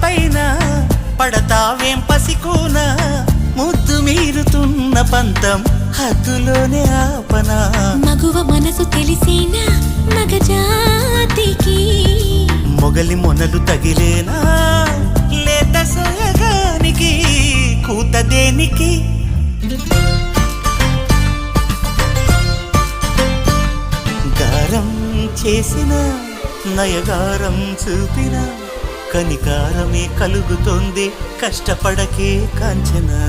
పైన పడతావేం పసికూన ముద్దు మీరుతున్న పంతం హద్దులోనే ఆపనా మగువ మనసు తెలిసేనా మగజాతికి మొగలి మొనలు తగిలేనా లేత సోయగానికి కూత దేనికి గారం చేసిన నయగారం చూపిన కనికారమే కలుగుతోంది కష్టపడకే కాంచనా